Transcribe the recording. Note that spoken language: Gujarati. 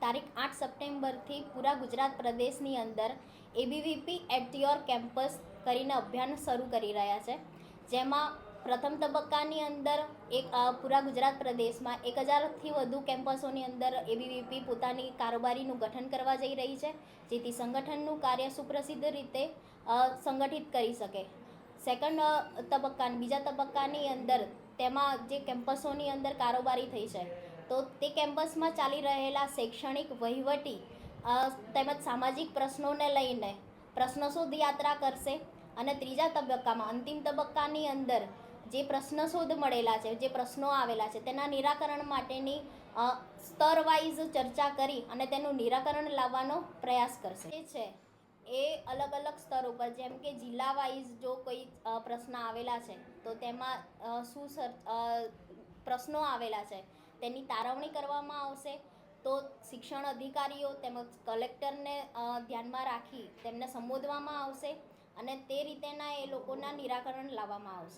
તારીખ 8 સપ્ટેમ્બરથી પૂરા ગુજરાત પ્રદેશની અંદર એબીવીપી એટ યોર કેમ્પસ કરીને અભિયાન શરૂ કરી રહ્યા છે, જેમાં પ્રથમ તબક્કાની અંદર પૂરા ગુજરાત પ્રદેશમાં 1000થી વધુ કેમ્પસોની અંદર એબીવીપી પોતાની કારોબારીનું ગઠન કરવા જઈ રહી છે, જેથી સંગઠનનું કાર્ય સુપ્રસિદ્ધ રીતે સંગઠિત કરી શકે. બીજા તબક્કાની અંદર તેમાં જે કેમ્પસોની અંદર કારોબારી થઈ છે, તો તે કેમ્પસમાં ચાલી રહેલા શૈક્ષણિક, વહીવટી તેમજ સામાજિક પ્રશ્નોને લઈને પ્રશ્ન શોધ યાત્રા કરશે. અને ત્રીજા તબક્કામાં, અંતિમ તબક્કાની અંદર જે પ્રશ્ન શોધ મળેલા છે, જે પ્રશ્નો આવેલા છે, તેના નિરાકરણ માટેની સ્તર વાઇઝ ચર્ચા કરી અને તેનું નિરાકરણ લાવવાનો પ્રયાસ કરશે. એ છે એ અલગ અલગ સ્તરો પર, જેમ કે જિલ્લા વાઇઝ જો કોઈ પ્રશ્ન આવેલા છે તો તેમાં પ્રશ્નો આવેલા છે તેની તારવણી કરવામાં આવશે. તો શિક્ષણ અધિકારીઓ તેમજ કલેક્ટરને ધ્યાનમાં રાખી તેમને સંબોધવામાં આવશે અને તે રીતેના એ લોકોના નિરાકરણ લાવવામાં આવશે.